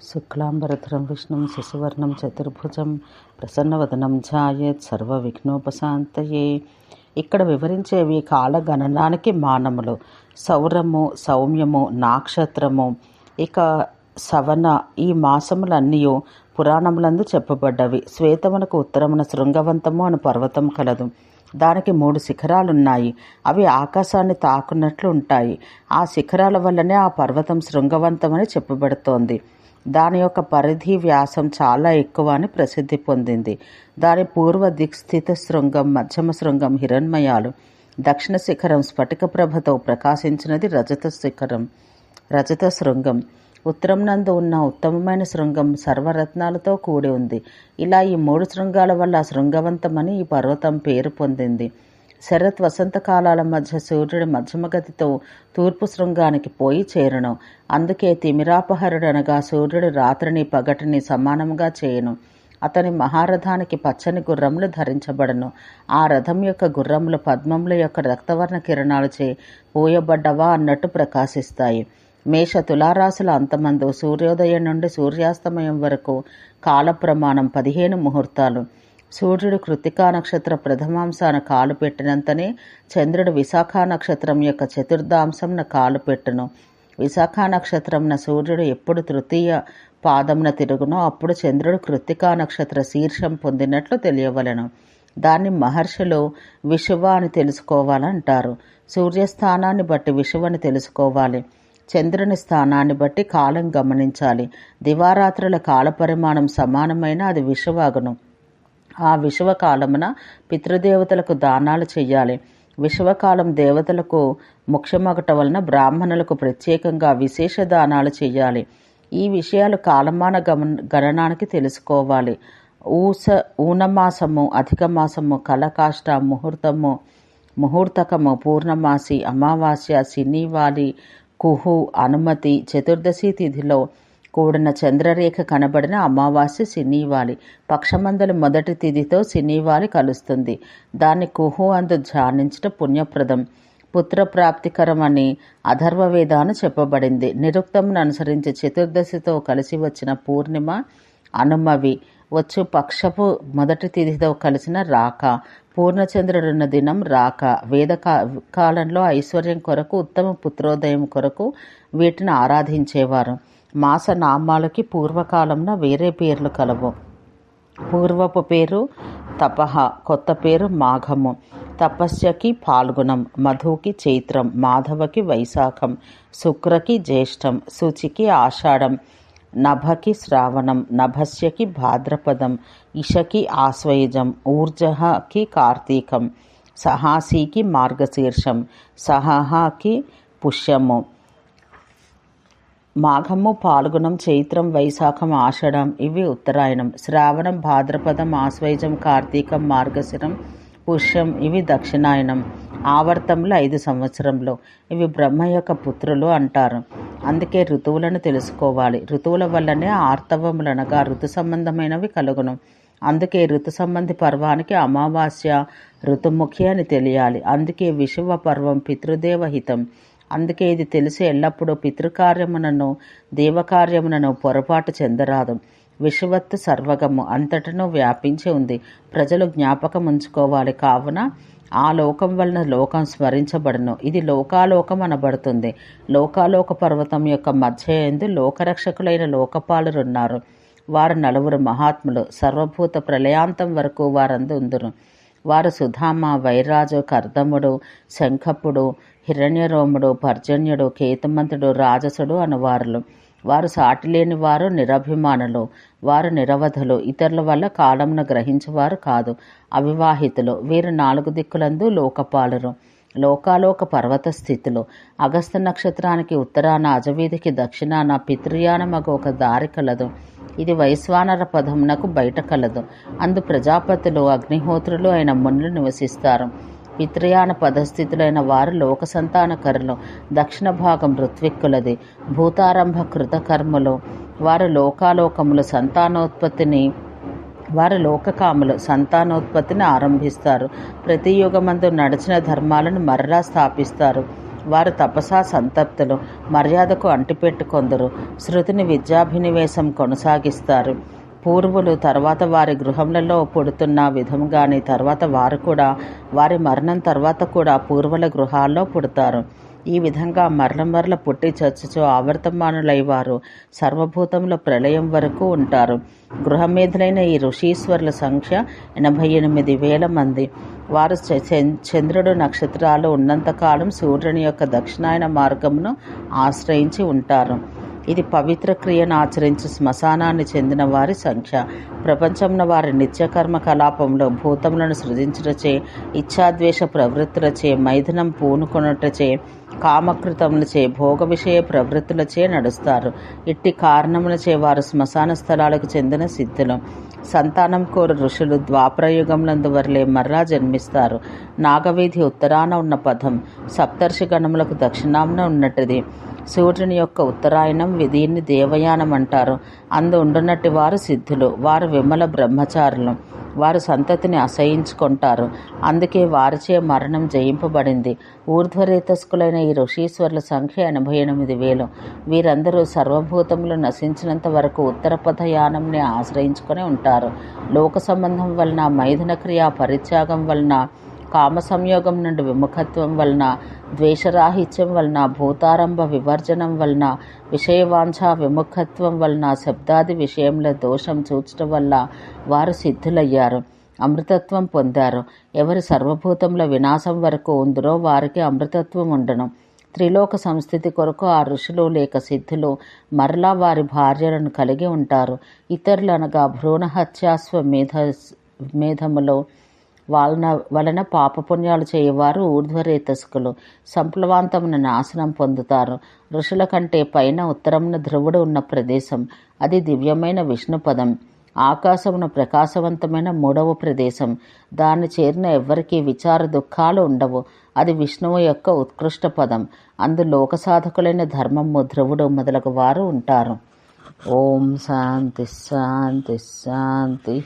శుక్లాంబరధరం విష్ణుం శశివర్ణం చతుర్భుజం ప్రసన్నవదనం ధ్యాయేత్ సర్వవిఘ్నోపశాంతయే. ఇక్కడ వివరించేవి కాలగణనానికి మానములు. సౌరము, సౌమ్యము, నాక్షత్రము, ఇక సవన, ఈ మాసములన్నీ పురాణములందు చెప్పబడ్డవి. శ్వేతమునకు ఉత్తరమున శృంగవంతము అను పర్వతం కలదు. దానికి 3 శిఖరాలున్నాయి. అవి ఆకాశాన్ని తాకున్నట్లు ఉంటాయి. ఆ శిఖరాల వల్లనే ఆ పర్వతం శృంగవంతమని చెప్పబడుతోంది. దాని యొక్క పరిధి, వ్యాసం చాలా ఎక్కువ అని ప్రసిద్ధి పొందింది. దాని పూర్వ దిక్స్థిత శృంగం, మధ్యమ శృంగం హిరణ్మయాలు, దక్షిణ శిఖరం స్ఫటిక ప్రభతో ప్రకాశించినది రజత శృంగం. ఉత్తరం నందు ఉన్న ఉత్తమమైన శృంగం సర్వరత్నాలతో కూడి ఉంది. ఇలా ఈ 3 శృంగాల వల్ల శృంగవంతమని ఈ పర్వతం పేరు పొందింది. శరత్, వసంత కాలాల మధ్య సూర్యుడు మధ్యమగతితో తూర్పు శృంగానికి పోయి చేరును. అందుకే తిమిరాపహరుడనగా సూర్యుడు రాత్రిని పగటిని సమానంగా చేయను. అతని మహారథానికి పచ్చని గుర్రములు ధరించబడను. ఆ రథం యొక్క గుర్రములు పద్మముల యొక్క రక్తవర్ణ కిరణాలచే పూయబడ్డవా అన్నట్టు ప్రకాశిస్తాయి. మేష, తులారాశుల అంతమందు సూర్యోదయం నుండి సూర్యాస్తమయం వరకు కాల ప్రమాణం 15 ముహూర్తాలు. సూర్యుడు కృత్తికా నక్షత్ర ప్రథమాంశాన కాలు పెట్టినంతనే చంద్రుడు విశాఖ నక్షత్రం యొక్క చతుర్థాంశంన కాలు పెట్టును. విశాఖ నక్షత్రంన సూర్యుడు ఎప్పుడు తృతీయ పాదమున తిరుగునో అప్పుడు చంద్రుడు కృత్తికా నక్షత్ర శీర్షం పొందినట్లు తెలియవలెను. దాన్ని మహర్షులు విషువ అని తెలుసుకోవాలంటారు. సూర్యస్థానాన్ని బట్టి విషువని తెలుసుకోవాలి. చంద్రుని స్థానాన్ని బట్టి కాలం గమనించాలి. దివారాత్రుల కాల పరిమాణం సమానమైన అది విషువగును. ఆ విషువకాలమున పితృదేవతలకు దానాలు చెయ్యాలి. విషువకాలం దేవతలకు ముఖ్యమగట వలన బ్రాహ్మణులకు ప్రత్యేకంగా విశేష దానాలు చెయ్యాలి. ఈ విషయాలు కాలమాన గణనానికి తెలుసుకోవాలి. ఊనమాసము, అధిక మాసము, కలకాష్ట, ముహూర్తకము, పూర్ణమాసి, అమావాస్య, శనివాలి, కుహు, అనుమతి, చతుర్దశి తిథిలో కూడిన చంద్రరేఖ కనబడిన అమావాస్య శనివాలి. పక్షమందలి మొదటి తిథితో శనివాలి కలుస్తుంది. దాన్ని కుహు అందు ధ్యానించట పుణ్యప్రదం, పుత్రప్రాప్తికరం అని అథర్వవేదాన చెప్పబడింది. నిరుక్తమును అనుసరించి చతుర్దశితో కలిసి వచ్చిన పూర్ణిమ అనుమవి, వచ్చు పక్షపు మొదటి తిథితో కలిసిన రాక, పూర్ణచంద్రుడున్న దినం రాక. వేద కాలంలో ఐశ్వర్యం కొరకు, ఉత్తమ పుత్రోదయం కొరకు వీటిని ఆరాధించేవారు. మాస నామాలకి పూర్వకాలంలో వేరే పేర్లు కలవు. పూర్వపు పేరు తపహ, కొత్త పేరు మాఘము. తపస్యకి పాల్గుణం, మధుకి చైత్రం, మాధవకి వైశాఖం, శుక్రకి జ్యేష్టం, శుచికి ఆషాఢం, నభకి శ్రావణం, నభస్యకి భాద్రపదం, ఇషకి ఆశ్వయుజం, ఊర్జహకి కార్తీకం, సహాసికి మార్గశీర్షం, సహహకి పుష్యము. మాఘము, పాల్గుణం, చైత్రం, వైశాఖం, ఆషాఢం ఇవి ఉత్తరాయణం. శ్రావణం, భాద్రపదం, ఆశ్వయుజం, కార్తీకం, మార్గశిరం, పుష్యం ఇవి దక్షిణాయనం. ఆవర్తంలో 5 సంవత్సరంలో. ఇవి బ్రహ్మ యొక్క పుత్రులు అంటారు. అందుకే ఋతువులను తెలుసుకోవాలి. ఋతువుల వల్లనే ఆర్తవములనగా ఋతు సంబంధమైనవి కలుగును. అందుకే ఋతు సంబంధి పర్వానికి అమావాస్య ఋతుముఖి అని తెలియాలి. అందుకే విషువ పర్వం పితృదేవహితం. అందుకే ఇది తెలిసి ఎల్లప్పుడూ పితృకార్యమునను దేవకార్యమునను పొరపాటు చెందరాదు. విషువత్తు సర్వగము, అంతటను వ్యాపించి ఉంది. ప్రజలు జ్ఞాపకం ఉంచుకోవాలి. కావున ఆ లోకం వలన లోకం స్మరించబడును. ఇది లోకాలోకం అనబడుతుంది. లోకాలోక పర్వతం యొక్క మధ్య యందు లోకరక్షకులైన లోకపాలురున్నారు. వారు 9 మహాత్ములు. సర్వభూత ప్రళయాంతం వరకు వారందు ఉందురు. వారు సుధామ, వైరాజు, కర్దముడు, శంఖపుడు, హిరణ్యరోముడు, పర్జన్యుడు, కేతుమంతుడు, రాజసుడు అనువారులు. వారు సాటిలేని వారు, నిరభిమానులు. వారు నిరవధులు, ఇతరుల వల్ల కాలమును గ్రహించేవారు కాదు, అవివాహితులు. వీరు 4 దిక్కులందు లోకపాలురు. లోకాలోక పర్వత స్థితులు. అగస్త నక్షత్రానికి ఉత్తరాన, అజవీధికి దక్షిణాన పితృయానమగు ఒక దారి కలదు. ఇది వైశ్వానర పదమునకు బయట కలదు. అందు ప్రజాపతులు, అగ్నిహోత్రులు అయిన మునులు నివసిస్తారు. పితృయాన పదస్థితులైన వారు లోక సంతానకరులు. దక్షిణ భాగం ఋత్విక్కులది. భూతారంభ కృతకర్ములు. వారు లోకకాములు సంతానోత్పత్తిని ఆరంభిస్తారు. ప్రతి యుగమందు నడిచిన ధర్మాలను మరలా స్థాపిస్తారు. వారు తపసా సంతప్తులు, మర్యాదకు అంటిపెట్టుకొందరు, శృతిని విద్యాభినివేశం కొనసాగిస్తారు. పూర్వులు తర్వాత వారి గృహములలో పుడుతున్న విధంగాని తర్వాత వారు కూడా వారి మరణం తర్వాత కూడా పూర్వుల గృహాల్లో పుడతారు. ఈ విధంగా మరల పుట్టి చచ్చుచో ఆవర్తమానులై వారు సర్వభూతముల ప్రళయం వరకు ఉంటారు. గృహమేధులైన ఈ ఋషీశ్వరుల సంఖ్య 88,000 మంది. వారు చంద్రుడు నక్షత్రాలు ఉన్నంతకాలం సూర్యుని యొక్క దక్షిణాయన మార్గమును ఆశ్రయించి ఉంటారు. ఇది పవిత్ర క్రియను ఆచరించి శ్మశానాన్ని చెందిన వారి సంఖ్య. ప్రపంచంలో వారి నిత్యకర్మ కలాపంలో భూతములను సృజించుటచే, ఇచ్ఛాద్వేష ప్రవృత్తులచే, మైథునం పూనుకొనుటచే, కామకృతములచే, భోగ విషయ ప్రవృత్తులచే నడుస్తారు. ఇట్టి కారణములచే వారు శ్మశాన స్థలాలకు చెందిన సిద్ధులు. సంతానం కోరు ఋషులు ద్వాపరయుగములందు వరలే మర్రా జన్మిస్తారు. నాగవీధి ఉత్తరాన ఉన్న పదం సప్తర్షి గణములకు దక్షిణామున ఉన్నటిది. సూర్యుని యొక్క ఉత్తరాయణం దీన్ని దేవయానం అంటారు. అందు ఉండునట్టి వారు సిద్ధులు. వారు విమల బ్రహ్మచారులు. వారు సంతతిని అసహించుకుంటారు. అందుకే వారిచే మరణం జయింపబడింది. ఊర్ధ్వరేతస్కులైన ఈ ఋషీశ్వరుల సంఖ్య 88,000. వీరందరూ సర్వభూతములు నశించినంత వరకు ఉత్తర పథయానంని ఆశ్రయించుకొని ఉంటారు. లోక సంబంధం వలన, మైథున క్రియా పరిత్యాగం వలన, కామ సంయోగం నుండి విముఖత్వం వలన, ద్వేషరాహిత్యం వలన, భూతారంభ వివర్జనం వలన, విషయవాంఛా విముఖత్వం వలన, శబ్దాది విషయంలో దోషం చూచటం వల్ల వారు సిద్ధులయ్యారు, అమృతత్వం పొందారు. ఎవరి సర్వభూతముల వినాశం వరకు ఉందరో వారికి అమృతత్వం ఉండను. త్రిలోక సంస్థితి కొరకు ఆ ఋషులు లేక సిద్ధులు మరలా వారి భార్యలను కలిగి ఉంటారు. ఇతరులు అనగా భ్రూణహత్యాస్వ మేధములో వలన పాపపుణ్యాలు చేయవారు ఊర్ధ్వరేతస్కులు సంప్లవాంతమున నాశనం పొందుతారు. ఋషుల కంటే పైన ఉత్తరమున ధ్రువుడు ఉన్న ప్రదేశం, అది దివ్యమైన విష్ణుపదం. ఆకాశమున ప్రకాశవంతమైన 3వ ప్రదేశం. దాన్ని చేరిన ఎవ్వరికీ విచార దుఃఖాలు ఉండవు. అది విష్ణువు యొక్క ఉత్కృష్ట పదం. అందు లోక సాధకులైన ధర్మము, ధ్రువుడు మొదలగు వారు ఉంటారు. ఓం శాంతి శాంతి శాంతి.